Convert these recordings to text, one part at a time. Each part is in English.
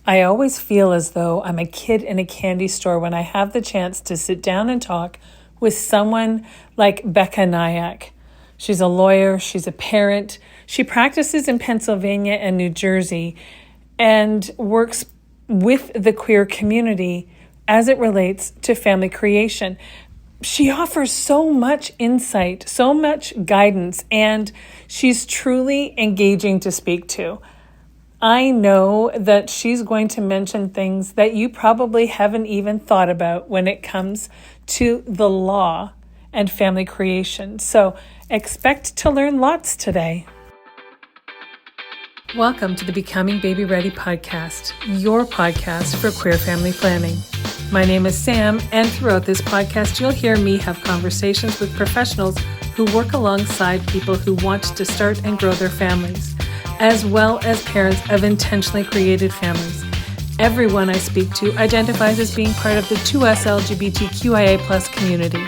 I always feel as though I'm a kid in a candy store when I have the chance to sit down and talk with someone like Becca Nayak. She's a lawyer, she's a parent, she practices in Pennsylvania and New Jersey and works with the queer community as it relates to family creation. She offers so much insight, so much guidance, and she's truly engaging to speak to. I know that she's going to mention things that you probably haven't even thought about when it comes to the law and family creation. So expect to learn lots today. Welcome to the Becoming Baby Ready podcast, your podcast for queer family planning. My name is Sam, and throughout this podcast, you'll hear me have conversations with professionals who work alongside people who want to start and grow their families, as well as parents of intentionally created families. Everyone I speak to identifies as being part of the 2S LGBTQIA+ community.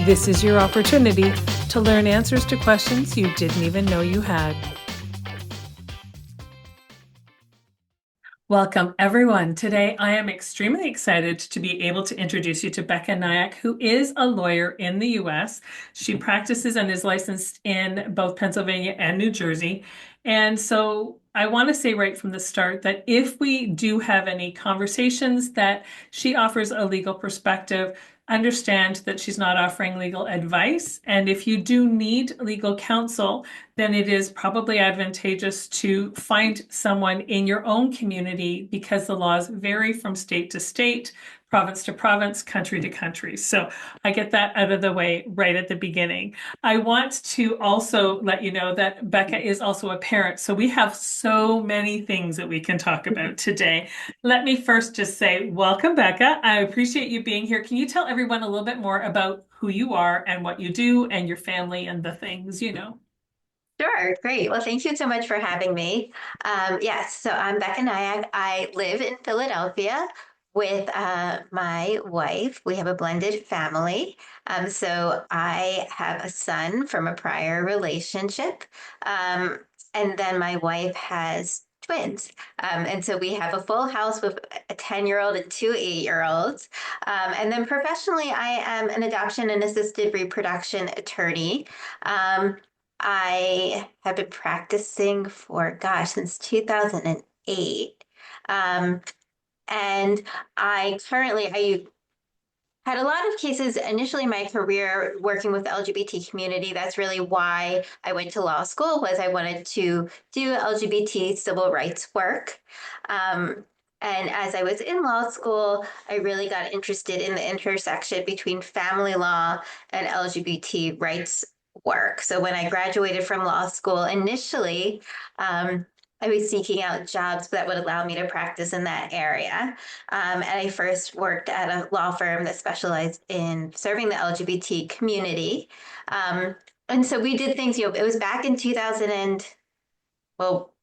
This is your opportunity to learn answers to questions you didn't even know you had. Welcome, everyone. Today, I am extremely excited to be able to introduce you to Becca Nayak, who is a lawyer in the U.S. She practices and is licensed in both Pennsylvania and New Jersey. And so I want to say right from the start that if we do have any conversations that she offers a legal perspective, understand that she's not offering legal advice. And if you do need legal counsel, then it is probably advantageous to find someone in your own community because the laws vary from state to state, province to province, country to country. So I get that out of the way right at the beginning. I want to also let you know that Becca is also a parent. So we have so many things that we can talk about today. Let me first just say, welcome, Becca. I appreciate you being here. Can you tell everyone a little bit more about who you are and what you do and your family and the things you know? Sure, great. Well, thank you so much for having me. Yes, so I'm Becca Nayak. I live in Philadelphia with my wife. We have a blended family. So I have a son from a prior relationship. Um, and then my wife has twins. And so we have a full house with a 10-year-old and two 8-year-olds. And then professionally, I am an adoption and assisted reproduction attorney. I have been practicing for, since 2008. Um, and I had a lot of cases initially in my career working with the LGBT community. That's really why I went to law school, was I wanted to do LGBT civil rights work. And as I was in law school, I really got interested in the intersection between family law and LGBT rights work. So when I graduated from law school, initially, I was seeking out jobs that would allow me to practice in that area. And I first worked at a law firm that specialized in serving the LGBT community. And so we did things, it was back in 2000 and, well,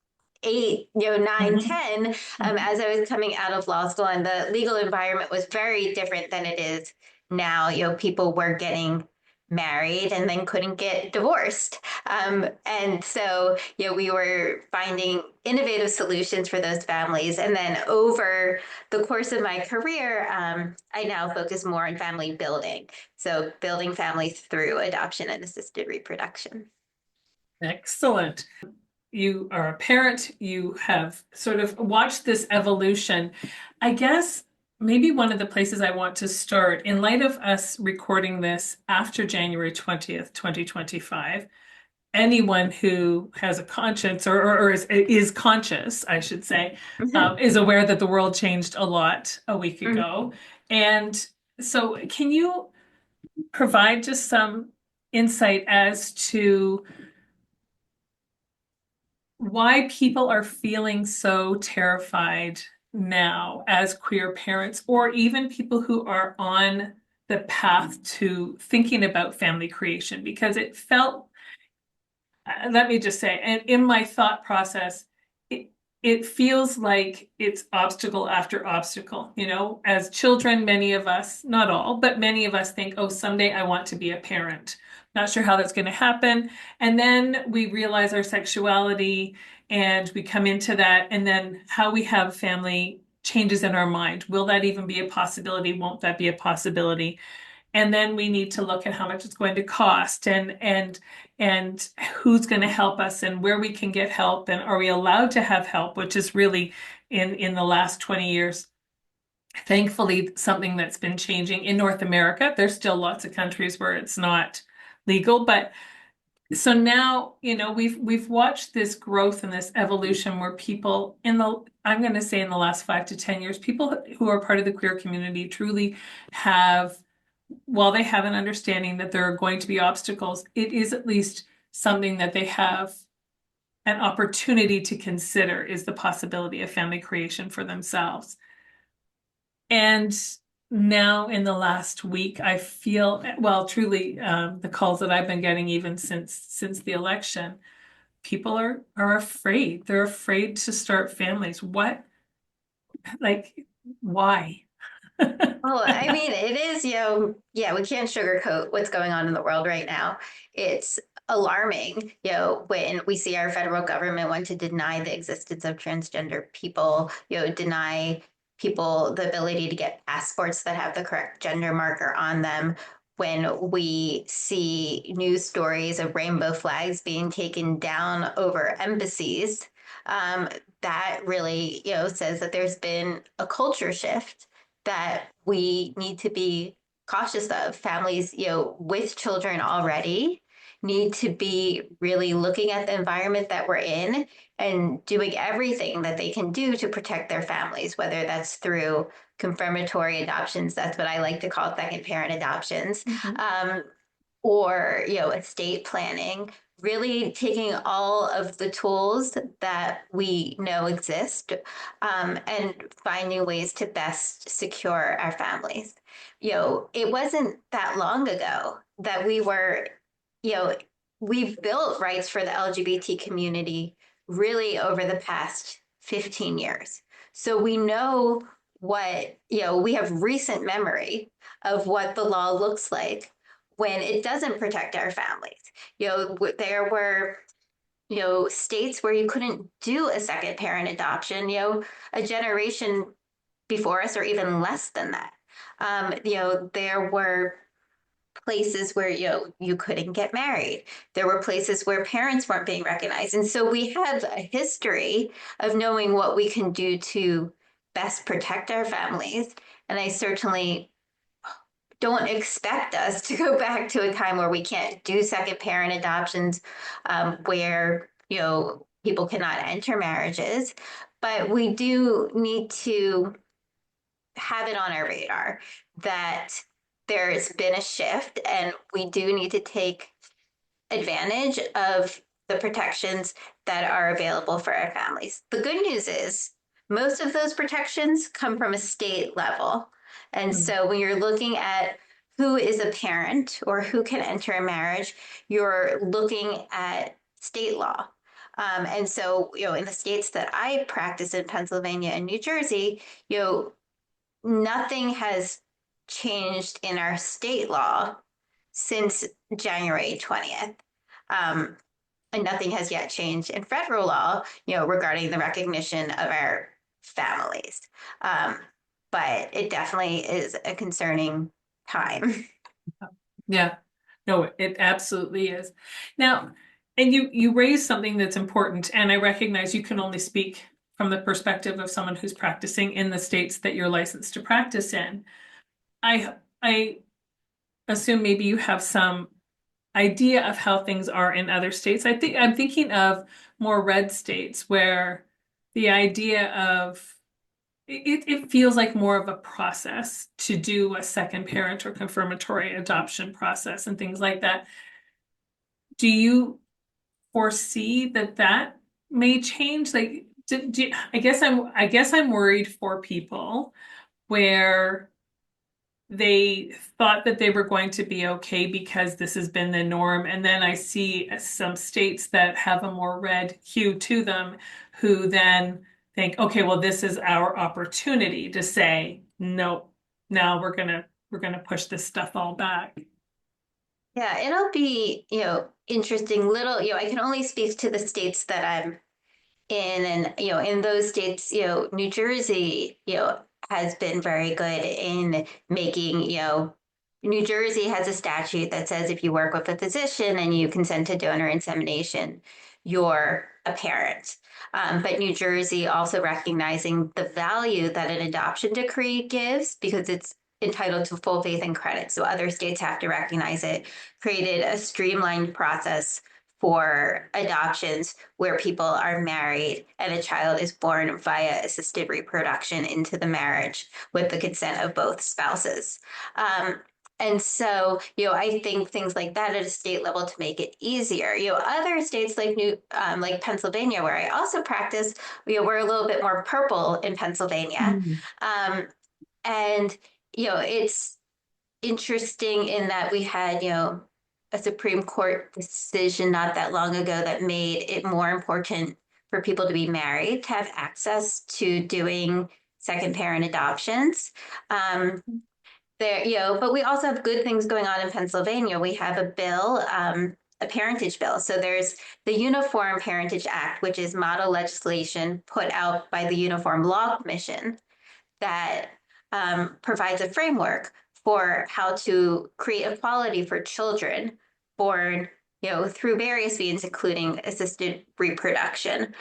8, 9, 10, as I was coming out of law school, and the legal environment was very different than it is now. People were getting married and then couldn't get divorced. And so, we were finding innovative solutions for those families. And then over the course of my career, I now focus more on family building. So building families through adoption and assisted reproduction. Excellent. You are a parent, you have sort of watched this evolution. I guess maybe one of the places I want to start, in light of us recording this after January 20th, 2025, anyone who has a conscience or is conscious, I should say, is aware that the world changed a lot a week ago. And so can you provide just some insight as to why people are feeling so terrified now as queer parents, or even people who are on the path to thinking about family creation? Because it felt, let me just say, and in my thought process, it feels like it's obstacle after obstacle. As children, many of us, not all, but many of us think, oh, someday I want to be a parent. not sure how that's going to happen. And then we realize our sexuality and we come into that, and then how we have family changes in our mind. Will that even be a possibility? Won't that be a possibility? And then we need to look at how much it's going to cost, and who's going to help us and where we can get help, and are we allowed to have help, which is really in the last 20 years, thankfully, something that's been changing in North America. There's still lots of countries where it's not legal, but so now, we've watched this growth and this evolution where people I'm going to say in the last 5 to 10 years, people who are part of the queer community truly have, while they have an understanding that there are going to be obstacles, it is at least something that they have an opportunity to consider, is the possibility of family creation for themselves. And now in the last week, I feel, well, truly, the calls that I've been getting even since the election, people are afraid. They're afraid to start families. What, like, why? Well, I mean, it is, yeah, we can't sugarcoat what's going on in the world right now. It's alarming, when we see our federal government want to deny the existence of transgender people, deny people the ability to get passports that have the correct gender marker on them. When we see news stories of rainbow flags being taken down over embassies, that really, says that there's been a culture shift that we need to be cautious of. Families, with children already need to be really looking at the environment that we're in and doing everything that they can do to protect their families, whether that's through confirmatory adoptions, that's what I like to call second parent adoptions, Mhm. or estate planning, really taking all of the tools that we know exist, and finding ways to best secure our families. It wasn't that long ago that you know we've built rights for the LGBT community really over the past 15 years, so we know what, we have recent memory of what the law looks like when it doesn't protect our families. There were, states where you couldn't do a second parent adoption, a generation before us, or even less than that. There were places where, you couldn't get married. There were places where parents weren't being recognized. And so we have a history of knowing what we can do to best protect our families. And I certainly don't expect us to go back to a time where we can't do second parent adoptions, where people cannot enter marriages, but we do need to have it on our radar that there's been a shift, and we do need to take advantage of the protections that are available for our families. The good news is most of those protections come from a state level. And Mm. so when you're looking at who is a parent or who can enter a marriage, you're looking at state law. And so, in the states that I practice in, Pennsylvania and New Jersey, nothing has changed in our state law since January 20th. Um, and nothing has yet changed in federal law, regarding the recognition of our families. Um, but it definitely is a concerning time. Yeah, no, it absolutely is. Now, and you raised something that's important, and I recognize you can only speak from the perspective of someone who's practicing in the states that you're licensed to practice in. I assume maybe you have some idea of how things are in other states. I'm thinking of more red states where the idea of it feels like more of a process to do a second parent or confirmatory adoption process and things like that. Do you foresee that that may change? Like, I guess I'm worried for people where they thought that they were going to be okay because this has been the norm. And then I see some states that have a more red hue to them who then think, okay, well, this is our opportunity to say, no, now we're gonna push this stuff all back. Yeah, it'll be, interesting little, I can only speak to the states that I'm in, and in those states, New Jersey, has been very good in making, New Jersey has a statute that says if you work with a physician and you consent to donor insemination, you're a parent. But New Jersey also recognizing the value that an adoption decree gives because it's entitled to full faith and credit. So other states have to recognize it, created a streamlined process for adoptions where people are married and a child is born via assisted reproduction into the marriage with the consent of both spouses. And so, I think things like that at a state level to make it easier. Other states like Pennsylvania, where I also practice, we're a little bit more purple in Pennsylvania, Mm. um, and it's interesting in that we had, a Supreme Court decision not that long ago that made it more important for people to be married, to have access to doing second parent adoptions. Um, but we also have good things going on in Pennsylvania. We have a bill, a parentage bill. So there's the Uniform Parentage Act, which is model legislation put out by the Uniform Law Commission that provides a framework for how to create equality for children born, through various means, including assisted reproduction,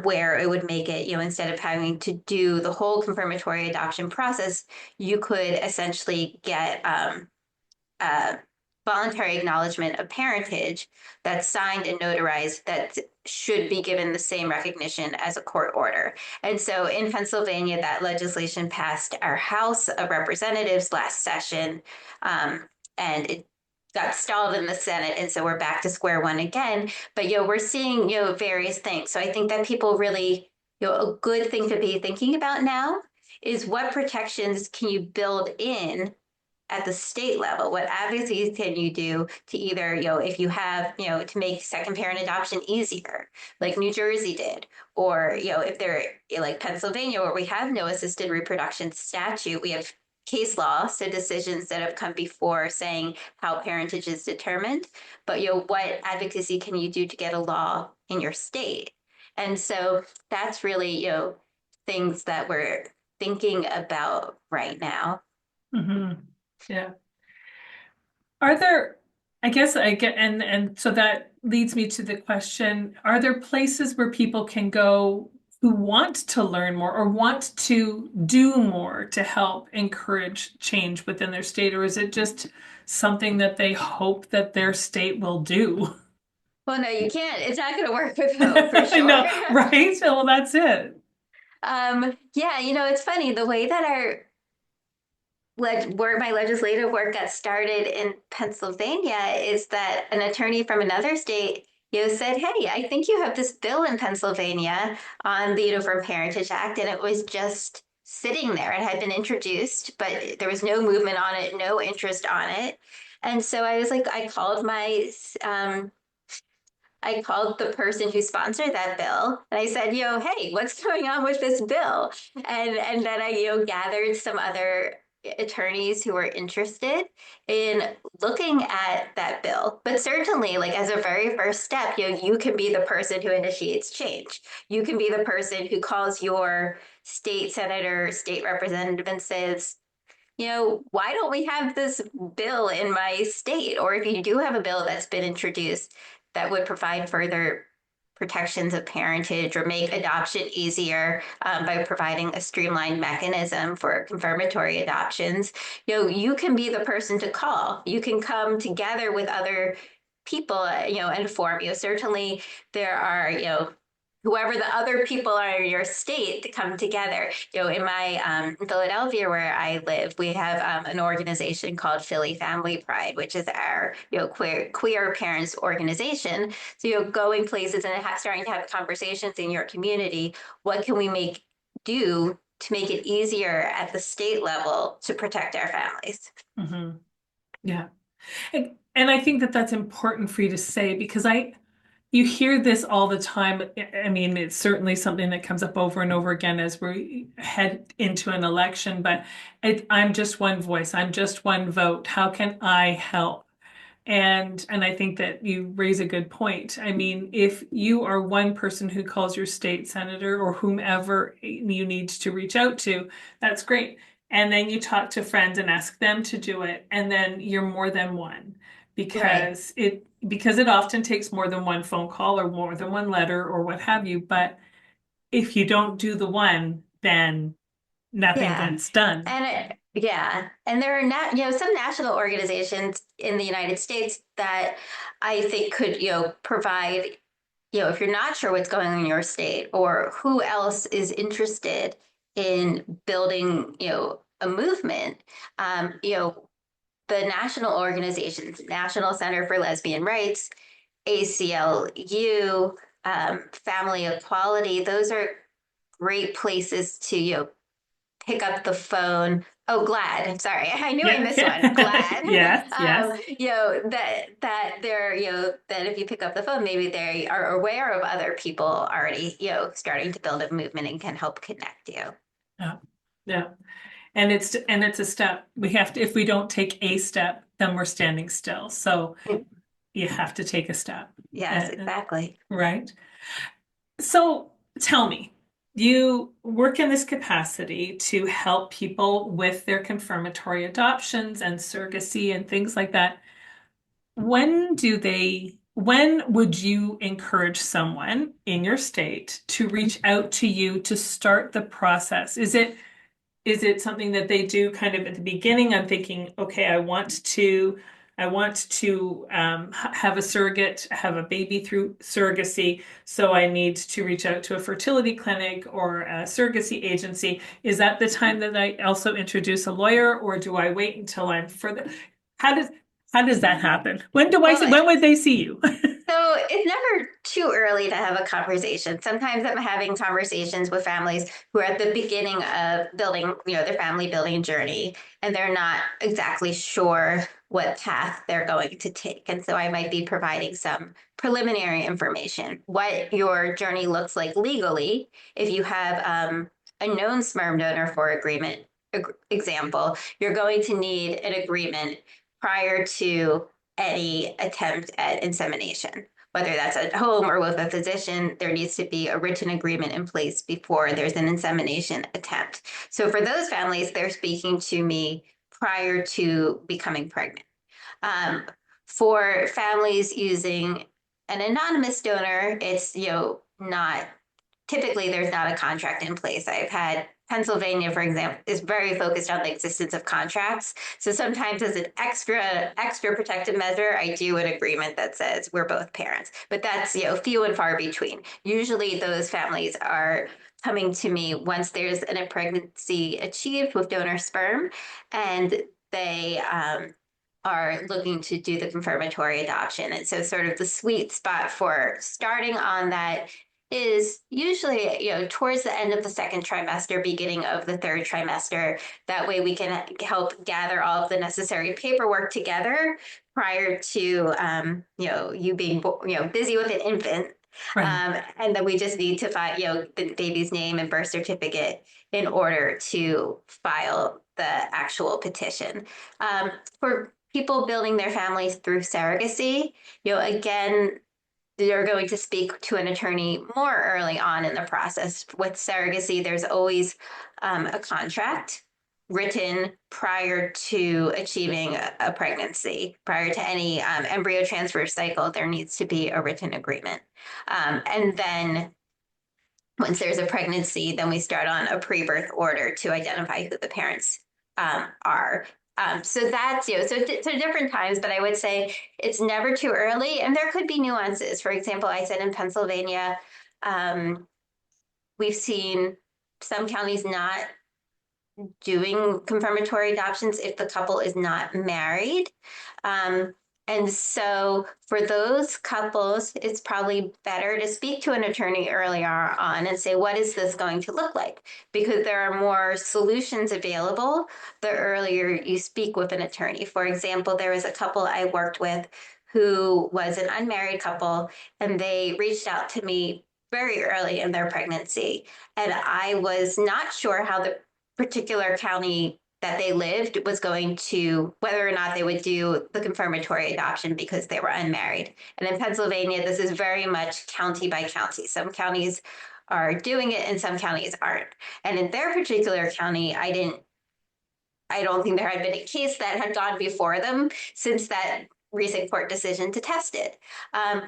where it would make it, instead of having to do the whole confirmatory adoption process, you could essentially get a voluntary acknowledgement of parentage that's signed and notarized that should be given the same recognition as a court order. And so in Pennsylvania, that legislation passed our House of Representatives last session, and it got stalled in the Senate. And so we're back to square one again. But, we're seeing, various things. So I think that people really, a good thing to be thinking about now is what protections can you build in at the state level? What advocacy can you do to either, if you have, to make second parent adoption easier, like New Jersey did, or, if they're like Pennsylvania, where we have no assisted reproduction statute, we have case law, so decisions that have come before saying how parentage is determined. But, what advocacy can you do to get a law in your state? And so that's really, things that we're thinking about right now. Hmm. Yeah. Are there, I guess I get, and so that leads me to the question, are there places where people can go who want to learn more or want to do more to help encourage change within their state, or is it just something that they hope that their state will do? Well, no, you can't. It's not going to work with hope for I sure. know, right? Well, that's it. Yeah, it's funny the way that our where my legislative work got started in Pennsylvania is that an attorney from another state, said, "Hey, I think you have this bill in Pennsylvania on the Uniform Parentage Act," and it was just sitting there. It had been introduced, but there was no movement on it, no interest on it. And so I was like, I called the person who sponsored that bill and I said, hey, what's going on with this bill? And then I, gathered some other attorneys who were interested in looking at that bill. But certainly, like as a very first step, you can be the person who initiates change. You can be the person who calls your state senator, state representative and says, why don't we have this bill in my state? Or if you do have a bill that's been introduced that would provide further protections of parentage or make adoption easier by providing a streamlined mechanism for confirmatory adoptions, you can be the person to call. You can come together with other people, and form. Certainly there are, whoever the other people are in your state to come together. In my Philadelphia, where I live, we have an organization called Philly Family Pride, which is our queer parents organization. So going places and starting to have conversations in your community. What can we do to make it easier at the state level to protect our families? Hmm. Yeah. And I think that that's important for you to say because you hear this all the time. I mean, it's certainly something that comes up over and over again as we head into an election, but I'm just one voice. I'm just one vote. How can I help? And I think that you raise a good point. I mean, if you are one person who calls your state senator or whomever you need to reach out to, that's great. And then you talk to friends and ask them to do it, and then you're more than one Right. because it often takes more than one phone call or more than one letter or what have you. But if you don't do the one, then nothing Yeah. gets done. Yeah. And there are not, some national organizations in the United States that I think could, provide, if you're not sure what's going on in your state or who else is interested in building, a movement, the national organizations, National Center for Lesbian Rights, ACLU, Family Equality, those are great places to, pick up the phone. Oh, GLAD. Sorry, I knew I Yeah, missed one. yeah. GLAD. Yes, yes. That they're, that if you pick up the phone, maybe they are aware of other people already, starting to build a movement and can help connect you. Yeah. Yeah. And it's a step. We have to, if we don't take a step, then we're standing still. So you have to take a step. Yes, Uh, exactly. right. So tell me, you work in this capacity to help people with their confirmatory adoptions and surrogacy and things like that. When would you encourage someone in your state to reach out to you to start the process? Is it something that they do kind of at the beginning? I'm thinking, okay, have a surrogate, have a baby through surrogacy, so I need to reach out to a fertility clinic or a surrogacy agency. Is that the time that I also introduce a lawyer, or do I wait until I'm further? How does how does that happen? Well, When would they see you? so it's never too early to have a conversation. Sometimes I'm having conversations with families who are at the beginning of building, their family building journey, and they're not exactly sure what path they're going to take. And so I might be providing some preliminary information, what your journey looks like legally. If you have a known sperm donor for agreement example, you're going to need an agreement prior to any attempt at insemination. Whether that's at home or with a physician, there needs to be a written agreement in place before there's an insemination attempt. So for those families, they're speaking to me prior to becoming pregnant. Um, for families using an anonymous donor, it's not typically there's not a contract in place. I've had Pennsylvania, for example, is very focused on the existence of contracts. So sometimes as an extra protective measure, I do an agreement that says we're both parents. But that's few and far between. Usually those families are coming to me once there's a pregnancy achieved with donor sperm and they are looking to do the confirmatory adoption. And so sort of the sweet spot for starting on that is usually, towards the end of the second trimester, beginning of the third trimester. That way we can help gather all of the necessary paperwork together prior to, you being, busy with an infant. Right. And then we just need to find, the baby's name and birth certificate in order to file the actual petition. For people building their families through surrogacy, again, you're going to speak to an attorney more early on in the process. With surrogacy, there's always a contract written prior to achieving a pregnancy. Prior to any embryo transfer cycle, there needs to be a written agreement. And then once there's a pregnancy, then we start on a pre-birth order to identify who the parents are. So that's, so different times, but I would say it's never too early. And there could be nuances. For example, I said in Pennsylvania, we've seen some counties not doing confirmatory adoptions if the couple is not married. And so for those couples, it's probably better to speak to an attorney earlier on and say, what is this going to look like? Because there are more solutions available the earlier you speak with an attorney. For example, there was a couple I worked with who was an unmarried couple, and they reached out to me very early in their pregnancy. And I was not sure how the particular county that they lived was going to whether or not they would do the confirmatory adoption because they were unmarried. And in Pennsylvania, this is very much county by county. Some counties are doing it and some counties aren't. And in their particular county, I don't think there had been a case that had gone before them since that recent court decision to test it.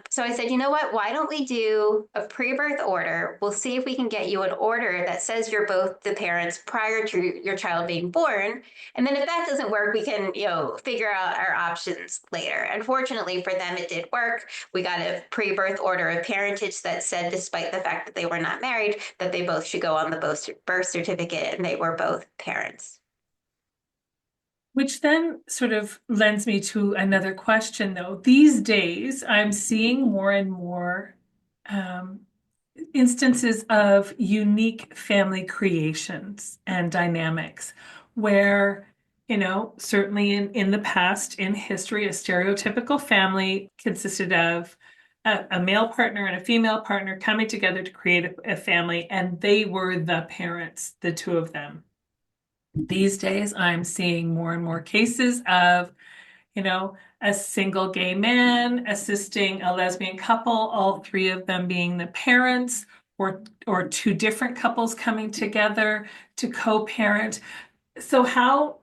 So I said, you know what? Why don't we do a pre-birth order? We'll see if we can get you an order that says you're both the parents prior to your child being born. And then if that doesn't work, we can, figure out our options later. Unfortunately for them, it did work. We got a pre-birth order of parentage that said, despite the fact that they were not married, that they both should go on the birth certificate and they were both parents. Which then sort of lends me to another question, though. These days, I'm seeing more and more um, instances of unique family creations and dynamics where, certainly in the past, in history, a stereotypical family consisted of a male partner and a female partner coming together to create a family, and they were the parents, the two of them. These days, I'm seeing more and more cases of, a single gay man assisting a lesbian couple, all three of them being the parents, or two different couples coming together to co-parent. So how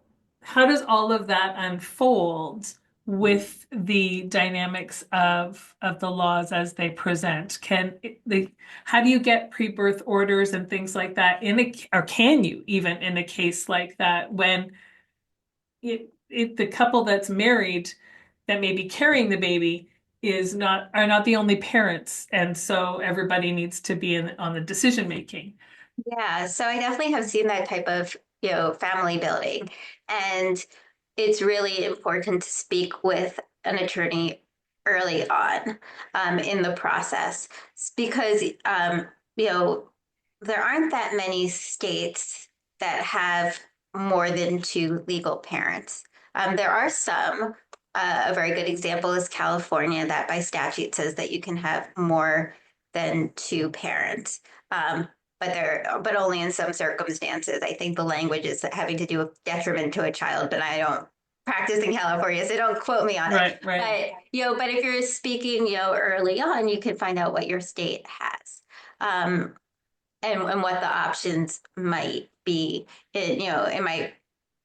does all of that unfold with the dynamics of the laws as they present? How do you get pre-birth orders and things like that or can you even in a case like that when the couple that's married that may be carrying the baby are not the only parents, and so everybody needs to be on the decision making. Yeah, so I definitely have seen that type of, family building. And it's really important to speak with an attorney early on in the process because, you know, there aren't that many states that have more than two legal parents. There are some. A very good example is California, that by statute says that you can have more than two parents. But only in some circumstances. I think the language is having to do with detriment to a child, but I don't practice in California, so don't quote me on it. Right, right. But if you're speaking, early on, you can find out what your state has. And what the options might be in my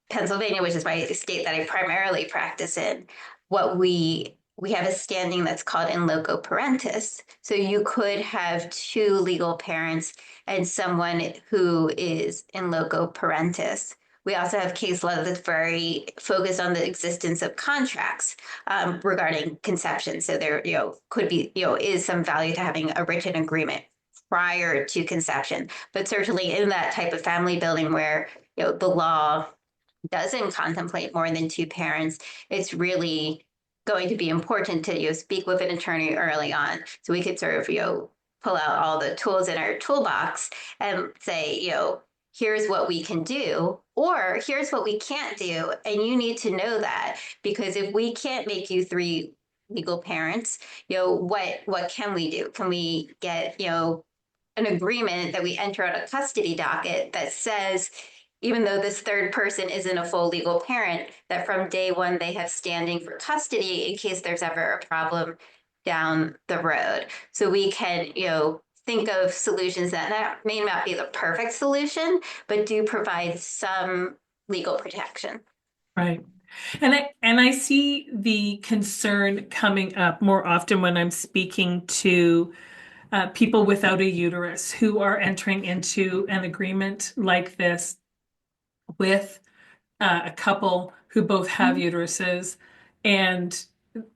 Pennsylvania, which is my state that I primarily practice in, what we have a standing that's called in loco parentis. So you could have two legal parents and someone who is in loco parentis. We also have case law that's very focused on the existence of contracts regarding conception. So there, could be, is some value to having a written agreement prior to conception. But certainly in that type of family building where, the law doesn't contemplate more than two parents, it's really going to be important to speak with an attorney early on so we could sort of pull out all the tools in our toolbox and say here's what we can do or here's what we can't do, and you need to know that because if we can't make you three legal parents, what can we do? Can we get an agreement that we enter out a custody docket that says even though this third person isn't a full legal parent, that from day one they have standing for custody in case there's ever a problem down the road. So we can, think of solutions that may not be the perfect solution, but do provide some legal protection. Right. And I see the concern coming up more often when I'm speaking to people without a uterus who are entering into an agreement like this with a couple who both have uteruses, and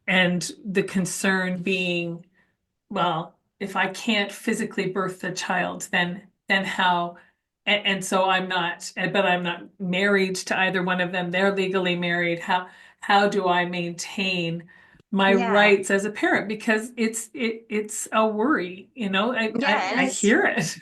the concern being, well, if I can't physically birth the child, then how? And so but I'm not married to either one of them. They're legally married. How do I maintain my Yeah. rights as a parent? Because it's a worry, Yeah, and I hear it.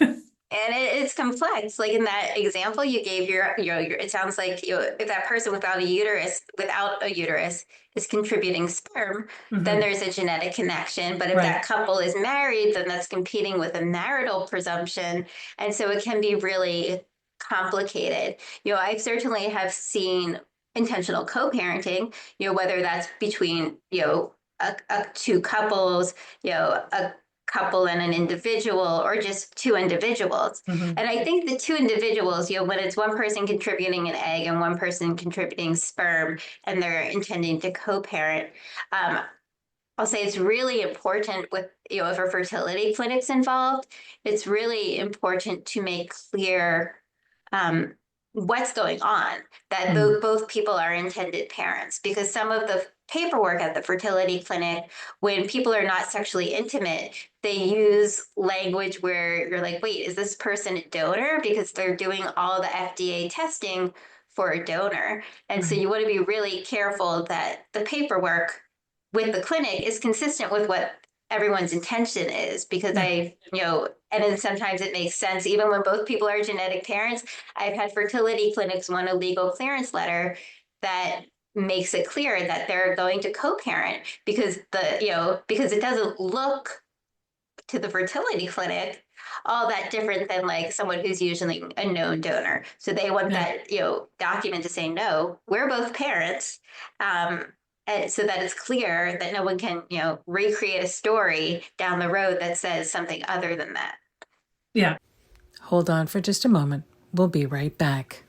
it's complex. Like in that example you gave, it sounds like if that person without a uterus is contributing sperm, then Mhm. there's a genetic connection. But if that Right. couple is married, then that's competing with a marital presumption, and so it can be really complicated. I certainly have seen intentional co-parenting, whether that's between, two couples, a couple and an individual, or just two individuals. Hmm. And I think the two individuals, when it's one person contributing an egg and one person contributing sperm, and they're intending to co-parent, um, I'll say it's really important with, if a fertility clinic's involved, it's really important to make clear um, what's going on, that Hmm. both people are intended parents, because some of the paperwork at the fertility clinic, when people are not sexually intimate, they use language where you're like, wait, is this person a donor? Because they're doing all the FDA testing for a donor. And so Right. you want to be really careful that the paperwork with the clinic is consistent with what everyone's intention is, because Yeah. and then sometimes it makes sense even when both people are genetic parents. I've had fertility clinics want a legal clearance letter that makes it clear that they're going to co-parent, because because it doesn't look to the fertility clinic all that different than like someone who's usually a known donor. So they want Yeah. that, document to say, no, we're both parents. Um, and so that it's clear that no one can, recreate a story down the road that says something other than that. Yeah. Hold on for just a moment. We'll be right back.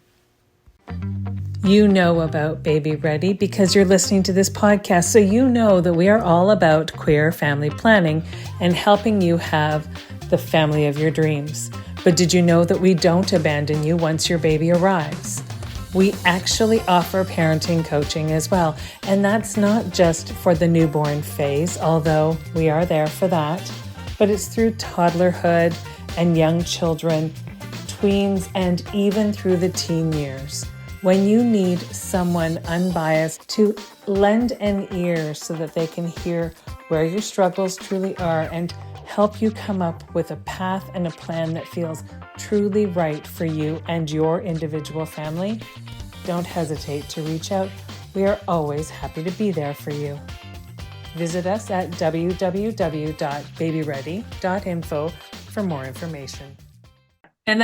You know about babyREADY because you're listening to this podcast, so you know that we are all about queer family planning and helping you have the family of your dreams. But did you know that we don't abandon you once your baby arrives? We actually offer parenting coaching as well, and that's not just for the newborn phase, although we are there for that, but it's through toddlerhood and young children, tweens, and even through the teen years. When you need someone unbiased to lend an ear so that they can hear where your struggles truly are and help you come up with a path and a plan that feels truly right for you and your individual family, don't hesitate to reach out. We are always happy to be there for you. Visit us at www.babyready.info for more information. And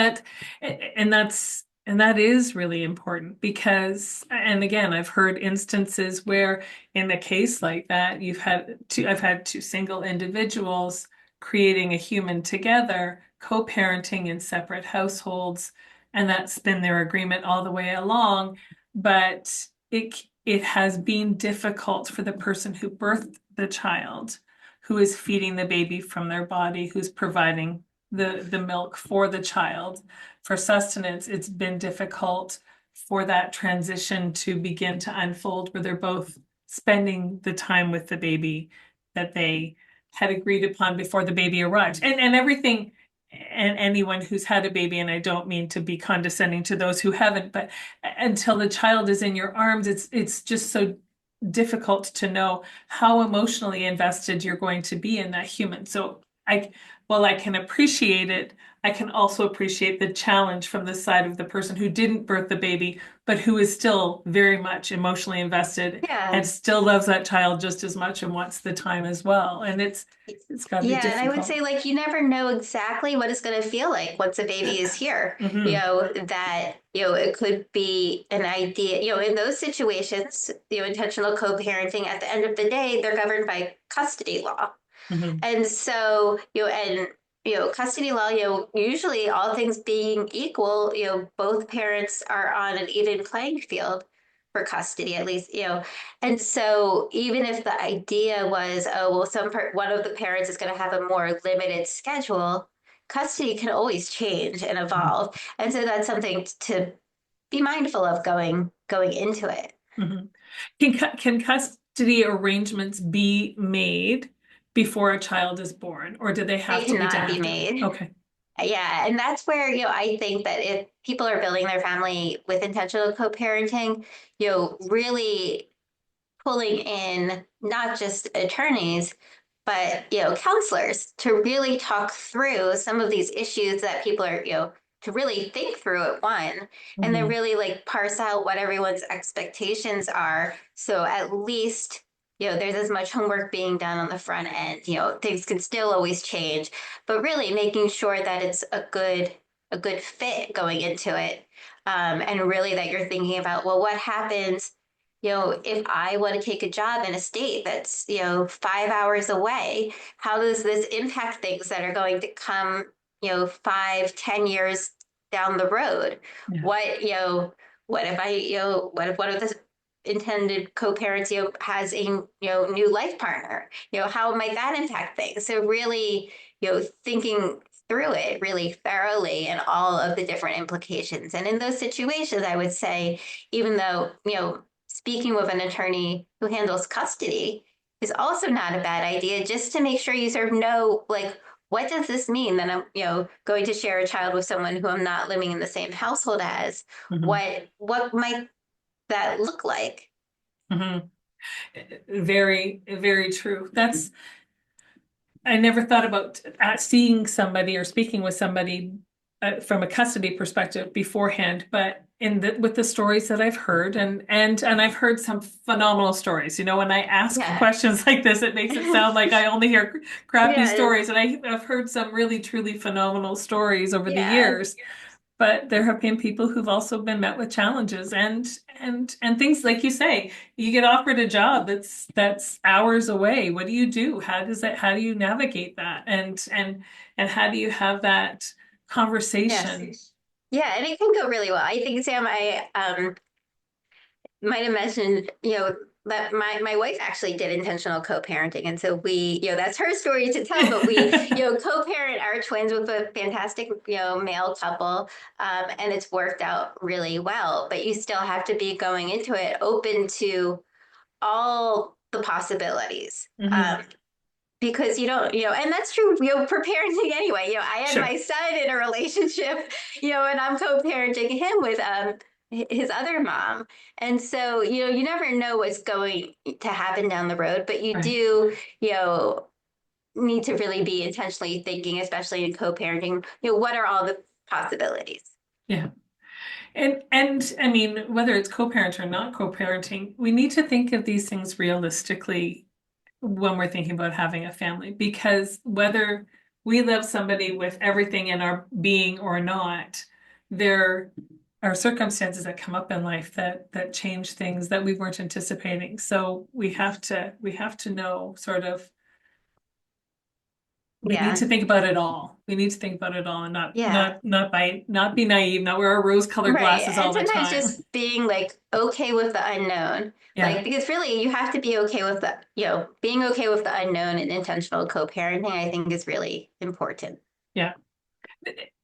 that is really important because, and again, I've heard instances where in a case like that, I've had two single individuals creating a human together, co-parenting in separate households, and that's been their agreement all the way along. But it has been difficult for the person who birthed the child, who is feeding the baby from their body, who's providing the milk for the child for sustenance. It's been difficult for that transition to begin to unfold where they're both spending the time with the baby that they had agreed upon before the baby arrived. And everything, and anyone who's had a baby, and I don't mean to be condescending to those who haven't, but until the child is in your arms, it's just so difficult to know how emotionally invested you're going to be in that human. So while I can appreciate it, I can also appreciate the challenge from the side of the person who didn't birth the baby, but who is still very much emotionally invested Yeah. and still loves that child just as much and wants the time as well. And it's got to be Yeah, and I would difficult. say like you never know exactly what it's going to feel like once a baby is here. Hmm. That it could be an idea. In those situations, intentional co-parenting. At the end of the day, they're governed by custody law. Hmm. And so, custody law, usually all things being equal, both parents are on an even playing field for custody, at least, And so even if the idea was, oh, well, one of the parents is going to have a more limited schedule, custody can always change and evolve. And so that's something to be mindful of going into it. Hmm. Can custody arrangements be made before a child is born, or do they They have to be done cannot be after? made. Okay. Yeah, and that's where, I think that if people are building their family with intentional co-parenting, really pulling in not just attorneys, but, counselors to really talk through some of these issues that people are, to really think through it, one, and then Hmm. really like parse out what everyone's expectations are. So at least, there's as much homework being done on the front end. Things can still always change, but really making sure that it's a good a good fit going into it. And really that you're thinking about, well, what happens, if I want to take a job in a state that's, 5 hours away, how does this impact things that are going to come, 5, 10 years down the road? Yeah. What, what if what if one of the intended co-parents, has a, new life partner? How might that impact things? So really, thinking through it really thoroughly and all of the different implications. And in those situations, I would say, even though, speaking with an attorney who handles custody is also not a bad idea, just to make sure you sort of know, like, what does this mean that I'm, going to share a child with someone who I'm not living in the same household as? Hmm. What might that look like? Hmm. Very, very true. I never thought about seeing somebody or speaking with somebody from a custody perspective beforehand, but with the stories that I've heard, and I've heard some phenomenal stories. When I ask Yeah. questions like this, it makes it sound like I only hear crappy Yeah. stories, and I've heard some really, truly phenomenal stories over the Yeah. years. But there have been people who've also been met with challenges and things like you say, you get offered a job that's hours away. What do you do? How do you navigate that? And how do you have that Yes. conversation? Yeah, and it can go really well. I think, Sam, I might have mentioned, that my wife actually did intentional co-parenting. And so we, that's her story to tell, but we, co-parent our twins with a fantastic, male couple. And it's worked out really well, but you still have to be going into it open to all the possibilities. Hmm. Because you don't, and that's true, for parenting anyway. I had Sure. my son in a relationship, and I'm co-parenting him with his other mom. And so, you never know what's going to happen down the road, but you Right. do, need to really be intentionally thinking, especially in co-parenting, what are all the possibilities? Yeah. And I mean, whether it's co-parent or not co-parenting, we need to think of these things realistically when we're thinking about having a family, because whether we love somebody with everything in our being or not, there are circumstances that come up in life that change things that we weren't anticipating. So we have to know sort of we need Yeah. to think about it all. We need to think about it all and not Yeah. not not by not be naive, not wear our rose-colored Right. glasses And all the sometimes time. just being like okay with the unknown. Yeah. Like, because really you have to be okay with being okay with the unknown and intentional co-parenting, I think is really important. Yeah.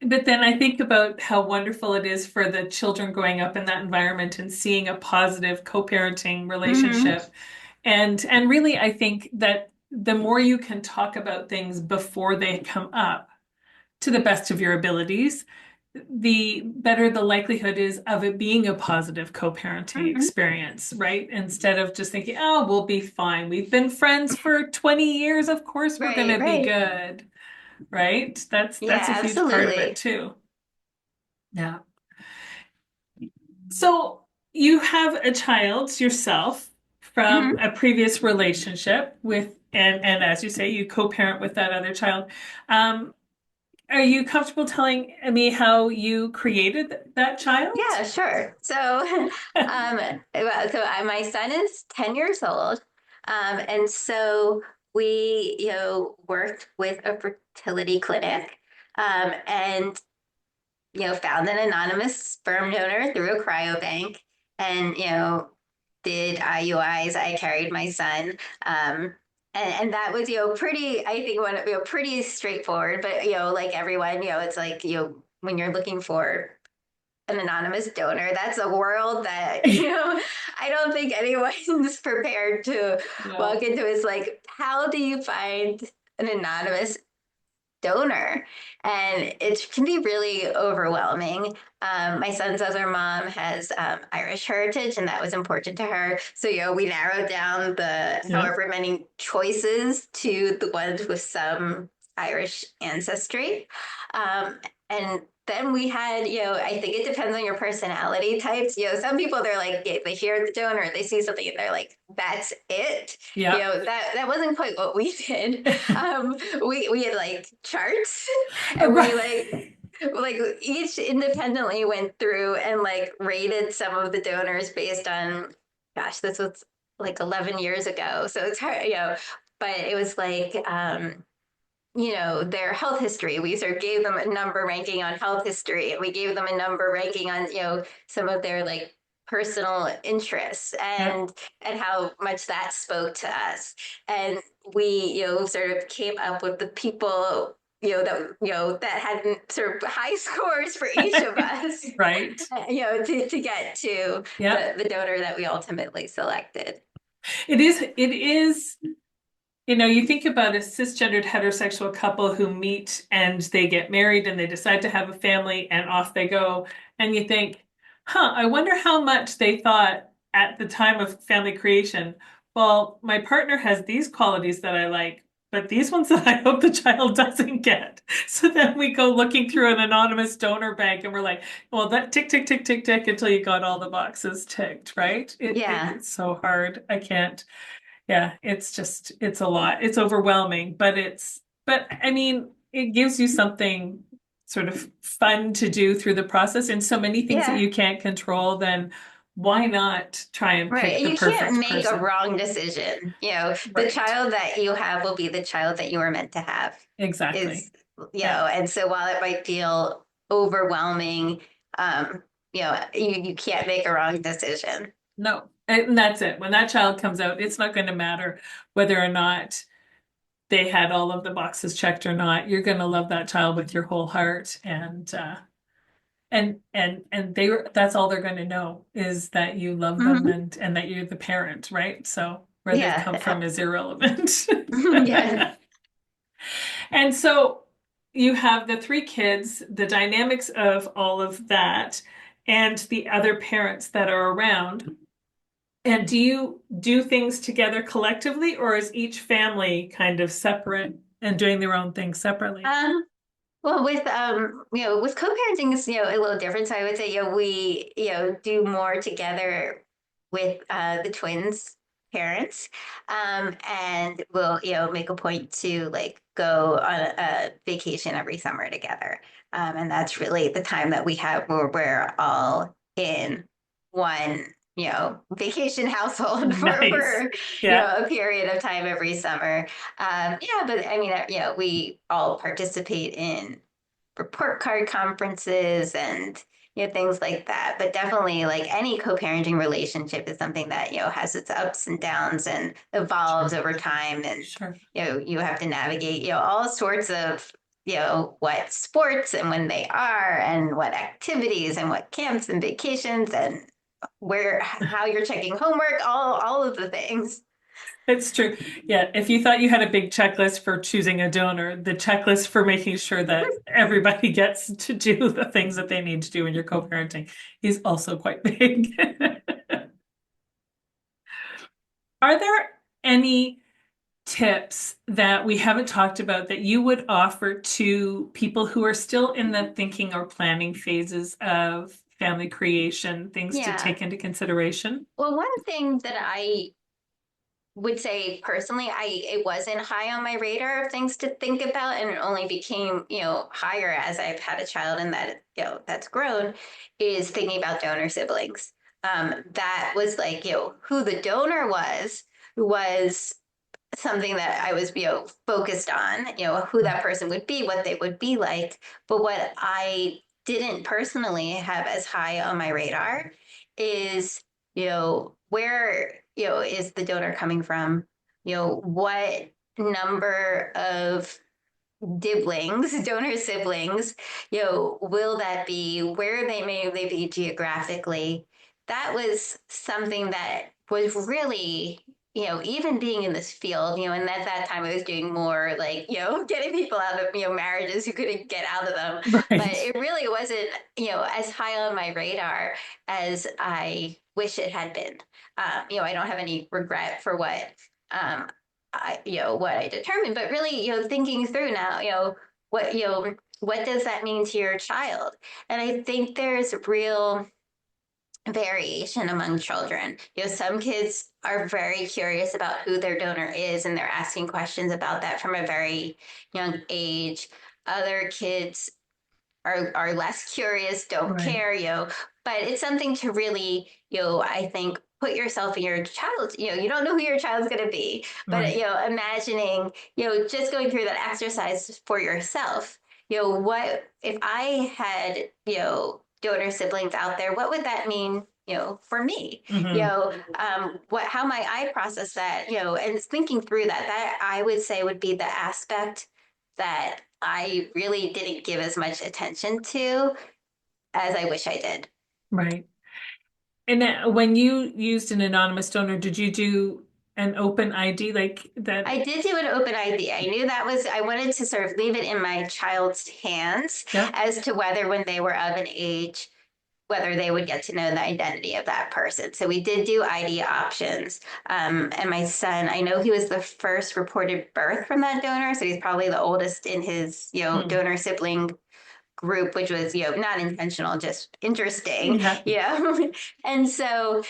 But then I think about how wonderful it is for the children growing up in that environment and seeing a positive co-parenting Hmm. relationship. And really, I think that the more you can talk about things before they come up to the best of your abilities, the better the likelihood is of it being a positive co-parenting Hmm. experience, right? Instead of just thinking, oh, we'll be fine. We've been friends for 20 years. Of course we're Right, gonna be right. good, right? That's a Yeah, huge part of it absolutely. too. Yeah. So you have a child yourself from Hmm. a previous relationship with, and as you say, you co-parent with that other child. Um, are you comfortable telling me how you created that child? Yeah, sure. So, my son is 10 years old. And so we, worked with a fertility clinic, and, found an anonymous sperm donor through a cryobank and, did IUIs. I carried my son. And that was, pretty, I think, pretty straightforward, but, like everyone, it's like, when you're looking for an anonymous donor. That's a world that, I don't think anyone's prepared to No. walk into. Is like, how do you find an anonymous donor? And it can be really overwhelming. My son's other mom has Irish heritage, and that was important to her. So, we narrowed down the Yeah. however many choices to the ones with some Irish ancestry. Um, and then we had, I think it depends on your personality types. Some people, they're like, they hear the donor, they see something, and they're like, that's it. Yeah. That wasn't quite what we did. We had like charts, and we like Right. like each independently went through and like rated some of the donors based on, gosh, this was like 11 years ago. So it's hard, but it was like, their health history. We sort of gave them a number ranking on health history, and we gave them a number ranking on, some of their like personal interests Yeah, and how much that spoke to us. And we, sort of came up with the people, that had sort of high scores for each of us, right. to get to Yeah. the donor that we ultimately selected. It is. You think about a cisgendered heterosexual couple who meet and they get married and they decide to have a family and off they go. And you think, I wonder how much they thought at the time of family creation. Well, my partner has these qualities that I like, but these ones that I hope the child doesn't get. So then we go looking through an anonymous donor bank and we're like, well, that tick, tick, tick, tick, tick until you got all the boxes ticked, right? Yeah. It's so hard. I can't. Yeah, it's a lot. It's overwhelming, but I mean, it gives you something sort of fun to do through the process and so many things that Yeah. you can't control, then why not try and pick Right. the You can't perfect make a person? wrong decision. The Right. child that you have will be the child that you were meant to have. Is, Exactly. Yeah. and so while it might feel overwhelming, you can't make a wrong decision. No. And that's it. When that child comes out, it's not going to matter whether or not they had all of the boxes checked or not. You're going to love that child with your whole heart and that's all they're going to know is that you love them Mhm. and that you're the parent, right? So where they've come Yeah. from is irrelevant. Yeah. And so you have the three kids, the dynamics of all of that, and the other parents that are around. And do you do things together collectively, or is each family kind of separate and doing their own thing separately? Um, Well, with co-parenting is, a little different. So I would say, we, do more together with the twins' parents. And we'll, make a point to like go on a vacation every summer together. And that's really the time that we have where we're all in one, vacation household Nice. for, Yeah. a period of time every summer. Yeah, but I mean, we all participate in report card conferences and things like that. But definitely, like any co-parenting relationship is something that has its ups and downs and evolves Sure. over time, and Sure. you have to navigate all sorts of what sports and when they are and what activities and what camps and vacations and where how you're checking homework, all of the things. It's true. Yeah, if you thought you had a big checklist for choosing a donor, the checklist for making sure that everybody gets to do the things that they need to do in your co-parenting is also quite big. Are there any tips that we haven't talked about that you would offer to people who are still in the thinking or planning phases of family creation, things to Yeah. take into consideration? Well, one thing that I would say personally, it wasn't high on my radar of things to think about, and it only became higher as I've had a child and that that's grown, is thinking about donor siblings. That was like who the donor was something that I was, focused on, who that person would be, what they would be like. But what I didn't personally have as high on my radar is, where, is the donor coming from? What number of diblings, donor siblings, will that be? Where may they be geographically? That was something that was really, even being in this field, and at that time I was doing more like, getting people out of, marriages who couldn't get out of them. But Right. it really wasn't, as high on my radar as I wish it had been. I don't have any regret for um, what I determined, but really, thinking through now, what does that mean to your child? And I think there's real variation among children. Some kids are very curious about who their donor is and they're asking questions about that from a very young age. Other kids are less curious, don't Right. care, but it's something to really, I think put yourself in your child, you don't know who your child's going to be, but, Right. imagining, just going through that exercise for yourself, what if I had, donor siblings out there, what would that mean, for me? Hmm. How might I process that, and thinking through that I would say would be the aspect that I really didn't give as much attention to as I wish I did. Right. And when you used an anonymous donor, did you do an open ID like that? I did do an open ID. I knew I wanted to sort of leave it in my child's hands Yep. as to whether when they were of an age, whether they would get to know the identity of that person. So we did do ID options. And my son, I know he was the first reported birth from that donor. So he's probably the oldest in his, Hmm. donor sibling group, which was, not intentional, just interesting, Yeah. and so,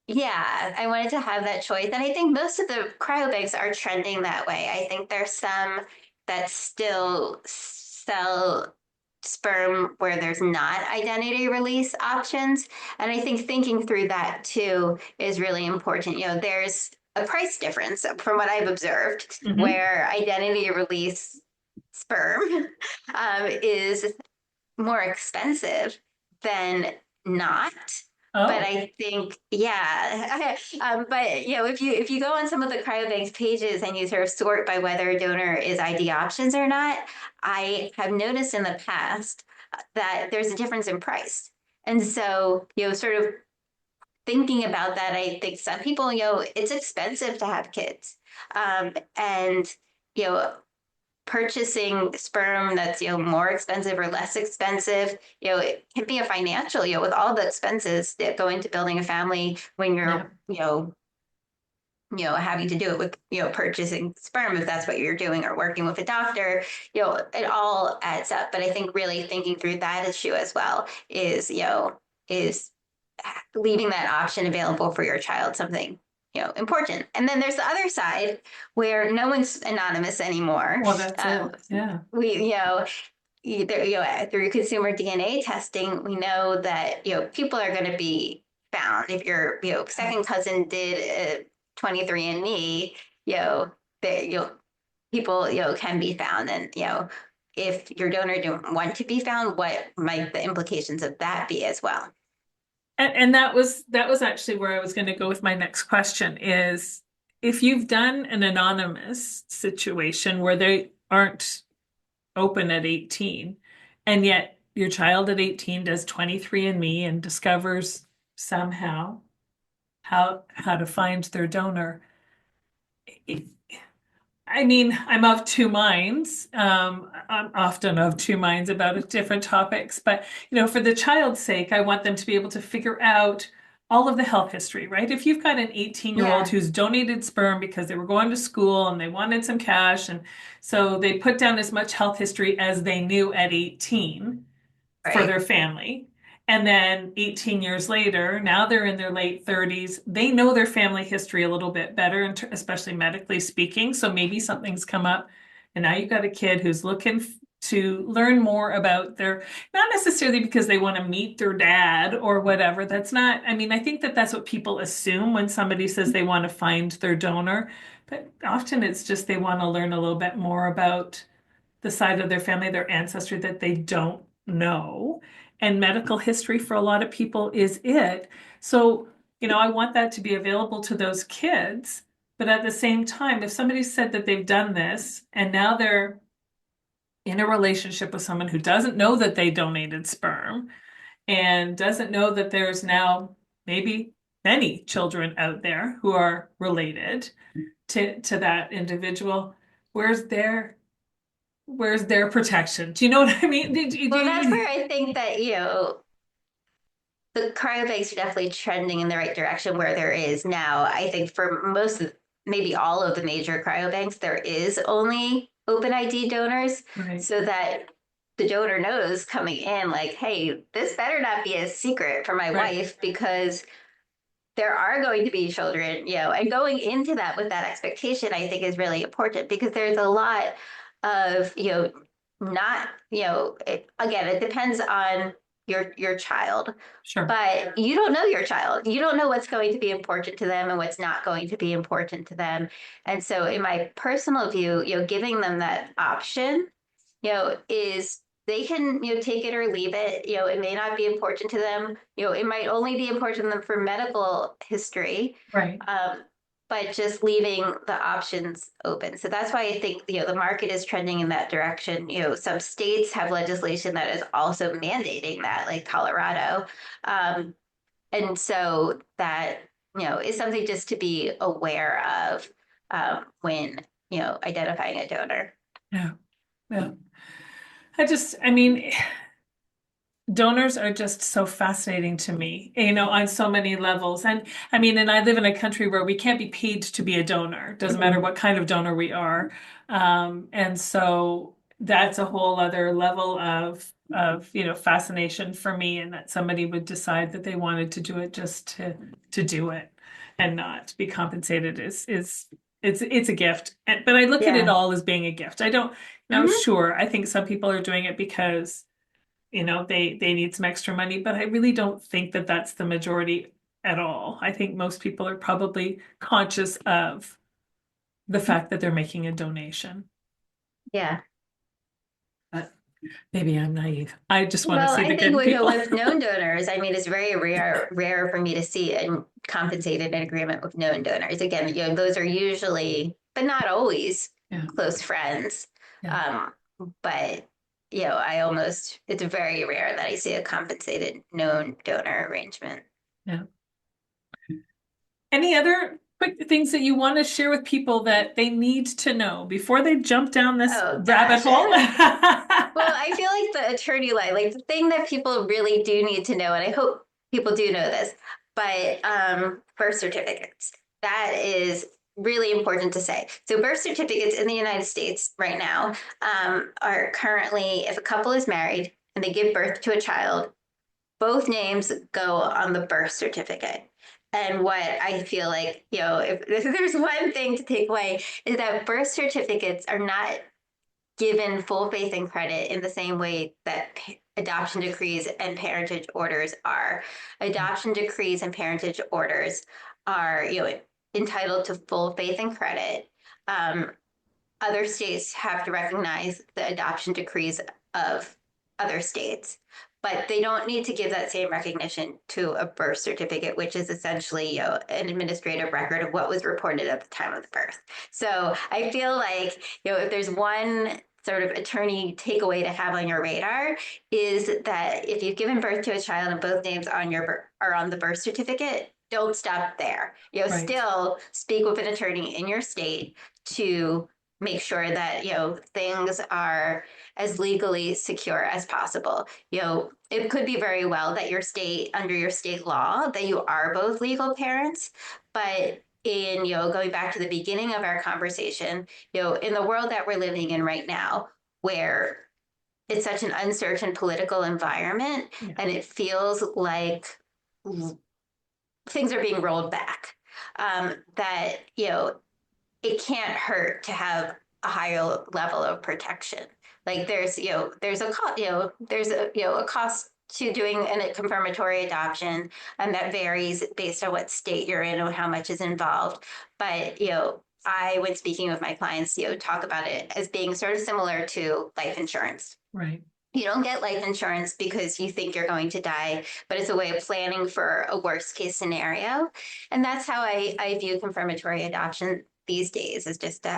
yeah, I wanted to have that choice. And I think most of the cryobanks are trending that way. I think there's some that still sell sperm where there's not identity release options. And I think thinking through that too is really important. There's a price difference from what I've observed Hmm. where identity release sperm is more expensive than not. But Oh. I think, yeah, but if you go on some of the cryobanks pages and you sort of sort by whether a donor is ID options or not, I have noticed in the past that there's a difference in price. And so, sort of thinking about that, I think some people, it's expensive to have kids. And, you know, purchasing sperm that's more expensive or less expensive, it can be a financial, with all the expenses that go into building a family when Yeah. you're having to do it with purchasing sperm if that's what you're doing, or working with a doctor, it all adds up. But I think really thinking through that issue as well is leaving that option available for your child something important. And then there's the other side where no one's anonymous anymore. Well, that's um, it. Yeah. we either through consumer DNA testing, we know that people are going to be found. If your second cousin did a 23andMe, that people can be found. And if your donor don't want to be found, what might the implications of that be as well? And that was actually where I was going to go with my next question is if you've done an anonymous situation where they aren't open at 18, and yet your child at 18 does 23andMe and discovers somehow how to find their donor. I mean, I'm of two minds. I'm often of two minds about different topics, but for the child's sake, I want them to be able to figure out all of the health history, right? If you've got an 18-year-old Yeah, who's donated sperm because they were going to school and they wanted some cash, and so they put down as much health history as they knew at 18 for right. their family. And then 18 years later, now they're in their late 30s. They know their family history a little bit better, especially medically speaking. So maybe something's come up, and now you've got a kid who's looking to learn more about not necessarily because they want to meet their dad or whatever. That's not, I mean, I think that that's what people assume when somebody says they want to find their donor, but often it's just they want to learn a little bit more about the side of their family, their ancestry that they don't know. And medical history for a lot of people is it. So, I want that to be available to those kids. But at the same time, if somebody said that they've done this and now they're in a relationship with someone who doesn't know that they donated sperm and doesn't know that there's now maybe many children out there who are related to that individual, where's their protection? Do you know what I mean? Well, that's where I think that the cryobanks are definitely trending in the right direction where there is now. I think for most of, maybe all of the major cryobanks, there is only open ID donors Right, so that the donor knows coming in, like, hey, this better not be a secret for my right. wife because there are going to be children, and going into that with that expectation, I think is really important because there's a lot of, not, again, it depends on your child, Sure. but you don't know your child. You don't know what's going to be important to them and what's not going to be important to them. And so in my personal view, giving them that option, is they can, take it or leave it. It may not be important to them. It might only be important to them for medical history. Right. Um, but just leaving the options open. So that's why I think, the market is trending in that direction. Some states have legislation that is also mandating that, like Colorado. Um, and so that, is something just to be aware of when, identifying a donor. Yeah. Yeah. I mean, donors are just so fascinating to me, on so many levels. And I mean, and I live in a country where we can't be paid to be a donor. Doesn't matter Mhm. what kind of donor we are. And so that's a whole other level of fascination for me, and that somebody would decide that they wanted to do it just to do it and not be compensated is it's a gift. But I look at it Yeah. all as being a gift. I don't, Hmm. sure, I think some people are doing it because they need some extra money, but I really don't think that that's the majority at all. I think most people are probably conscious of the fact that they're making a donation. Yeah. But maybe I'm naive. I just want to Well, see I the think good in with, people. with known donors, I mean, it's very rare for me to see a compensated in agreement with known donors. Again, those are usually, but not always, Yeah, close friends. yeah, Um, but it's very rare that I see a compensated known donor arrangement. yeah. Any other quick things that you want to share with people that they need to know before they jump down this Oh rabbit gosh. hole? Well, I feel like the attorney line, like the thing that people really do need to know, and I hope people do know this, but birth certificates. That is really important to say. So birth certificates in the United States right now are currently, if a couple is married and they give birth to a child, both names go on the birth certificate. And what I feel like, if there's one thing to take away is that birth certificates are not given full faith and credit in the same way that adoption decrees and parentage orders are. Adoption decrees and parentage orders are, entitled to full faith and credit. Um, Other states have to recognize the adoption decrees of other states, but they don't need to give that same recognition to a birth certificate, which is essentially, an administrative record of what was reported at the time of the birth. So I feel like, if there's one sort of attorney takeaway to have on your radar, is that if you've given birth to a child and both names are on the birth certificate, don't stop there. Right, Still speak with an attorney in your state to make sure that, things are as legally secure as possible. It could be very well that under your state law, that you are both legal parents, but in, going back to the beginning of our conversation, in the world that we're living in right now, where it's such an uncertain political environment, yeah, and it feels like things are being rolled back. That, it can't hurt to have a higher level of protection. Like there's a cost, a cost to doing a confirmatory adoption, and that varies based on what state you're in and how much is involved. But I, when speaking with my clients, talk about it as being sort of similar to life insurance. right, You don't get life insurance because you think you're going to die, but it's a way of planning for a worst case scenario. And that's how I view confirmatory adoption these days, is just to,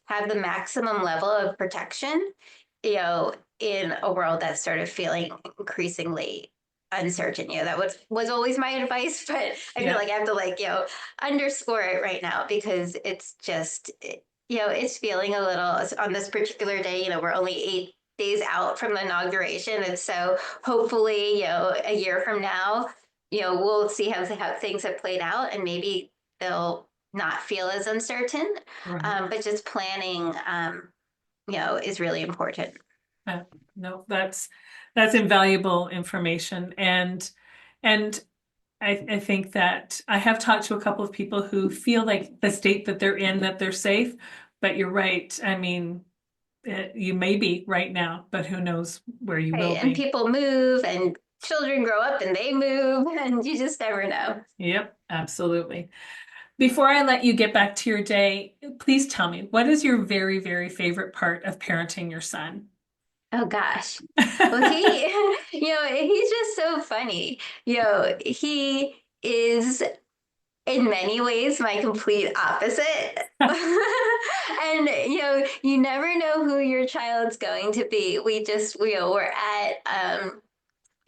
have the maximum level of protection, in a world that's sort of feeling increasingly uncertain. That was always my advice, but I feel yeah, like I have to, like, underscore it right now, because it's just, it's feeling a little on this particular day, we're only 8 days out from the inauguration. And so hopefully, a year from now, we'll see how things have played out, and maybe they'll not feel as uncertain. right. But just planning, is really important. Uh, no, that's invaluable information, and I think that I have talked to a couple of people who feel like the state that they're in, that they're safe, but you're right. I mean, You may be right now, but who knows where you will Right. And be. people move and children grow up and they move and you just never know. Yep, absolutely. Before I let you get back to your day, please tell me, what is your very, very favorite part of parenting your son? Oh gosh. Well, he, he's just so funny. He is in many ways my complete opposite. And you never know who your child's going to be. We're at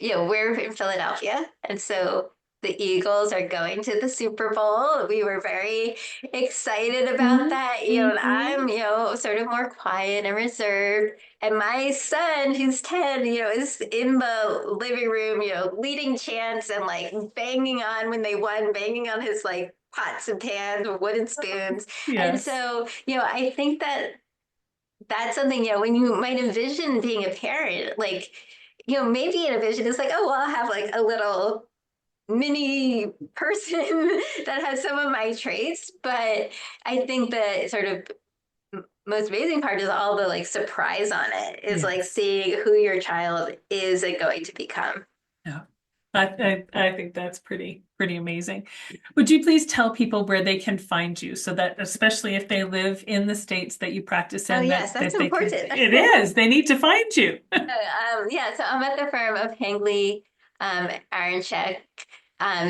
we're in Philadelphia, and so the Eagles are going to the Super Bowl. We were very excited about that, and Mhm. I'm, sort of more quiet and reserved. And my son, who's 10, is in the living room, leading chants and like banging on when they won, banging on his like pots and pans or wooden spoons. And Yes. so, I think that's something, when you might envision being a parent, like, maybe in a vision, it's like, oh, well, I'll have like a little mini person that has some of my traits. But I think the sort of most amazing part is all the like surprise on it is like Yes. seeing who your child is and going to become. Yeah. I think that's pretty amazing. Would you please tell people where they can find you so that especially if they live in the states that you practice Oh, in yes, that's that they can important. it is they need to find you. Yeah, so I'm at the firm of Hangley, Aronchek,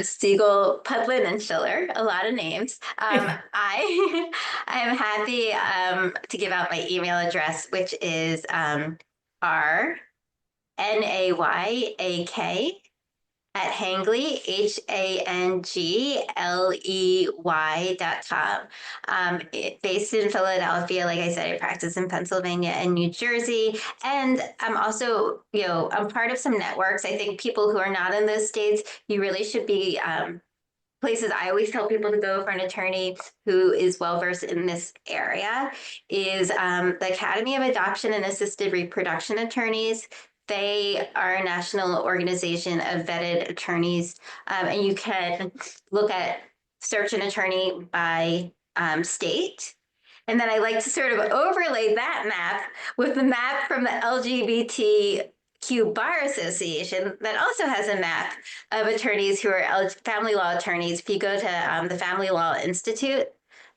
Siegel, Pudlin, and Schiller. A lot of names. I am happy to give out my email address, which is RNAYAK at Hangley, HANGLEY.com. Based in Philadelphia, like I said, I practice in Pennsylvania and New Jersey. And I'm also, I'm part of some networks. I think people who are not in those states, you really should be places I always tell people to go for an attorney who is well versed in this area is the Academy of Adoption and Assisted Reproduction Attorneys. They are a national organization of vetted attorneys, and you can look at search an attorney by state. And then I like to sort of overlay that map with the map from the LGBTQ Bar Association that also has a map of attorneys who are family law attorneys. If you go to the Family Law Institute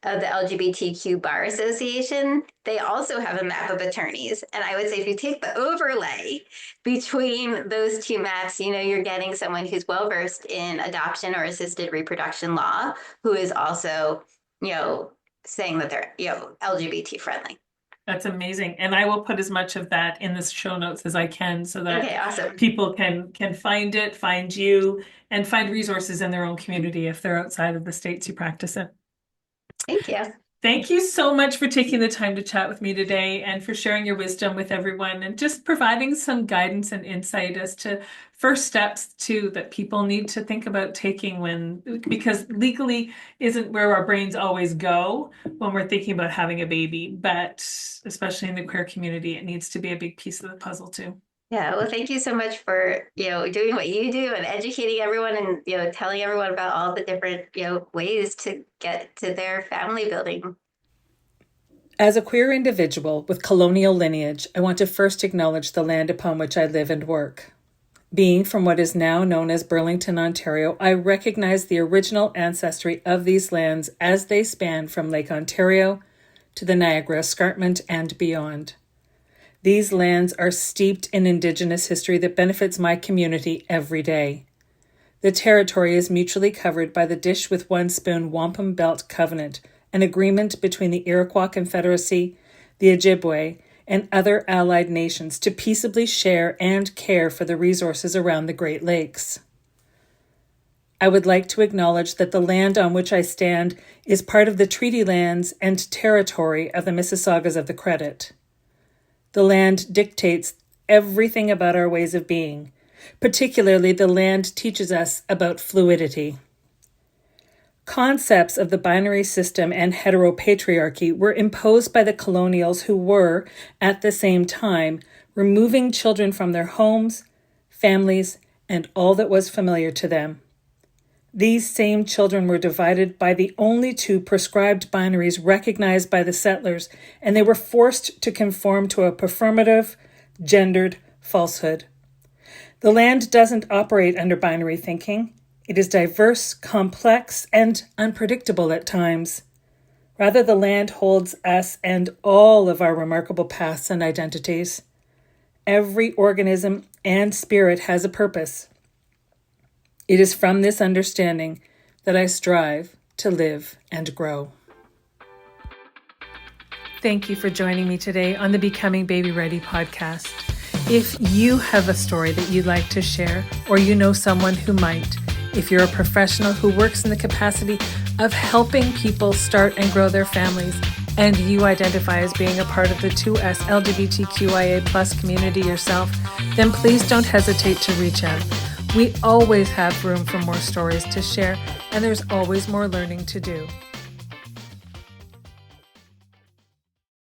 of the LGBTQ Bar Association, they also have a map of attorneys. And I would say if you take the overlay between those two maps, you're getting someone who's well versed in adoption or assisted reproduction law, who is also, you know, saying that they're, LGBT friendly. That's amazing. And I will put as much of that in the show notes as I can so that Okay, awesome. people can find it, find you, and find resources in their own community if they're outside of the states you practice in. Thank you. Thank you so much for taking the time to chat with me today and for sharing your wisdom with everyone and just providing some guidance and insight as to first steps too that people need to think about taking because legally isn't where our brains always go when we're thinking about having a baby, but especially in the queer community, it needs to be a big piece of the puzzle too. Yeah, well, thank you so much for, doing what you do and educating everyone and, telling everyone about all the different, ways to get to their family building. As a queer individual with colonial lineage, I want to first acknowledge the land upon which I live and work. Being from what is now known as Burlington, Ontario, I recognize the original ancestry of these lands as they span from Lake Ontario to the Niagara Escarpment and beyond. These lands are steeped in Indigenous history that benefits my community every day. The territory is mutually covered by the Dish with One Spoon Wampum Belt Covenant, an agreement between the Iroquois Confederacy, the Ojibwe, and other allied nations to peaceably share and care for the resources around the Great Lakes. I would like to acknowledge that the land on which I stand is part of the treaty lands and territory of the Mississaugas of the Credit. The land dictates everything about our ways of being. Particularly, the land teaches us about fluidity. Concepts of the binary system and heteropatriarchy were imposed by the colonials who were, at the same time, removing children from their homes, families, and all that was familiar to them. These same children were divided by the only two prescribed binaries recognized by the settlers, and they were forced to conform to a performative, gendered falsehood. The land doesn't operate under binary thinking. It is diverse, complex, and unpredictable at times. Rather, the land holds us and all of our remarkable paths and identities. Every organism and spirit has a purpose. It is from this understanding that I strive to live and grow. Thank you for joining me today on the Becoming Baby Ready podcast. If you have a story that you'd like to share, or you know someone who might, if you're a professional who works in the capacity of helping people start and grow their families, and you identify as being a part of the 2S LGBTQIA+ community yourself, then please don't hesitate to reach out. We always have room for more stories to share, and there's always more learning to do.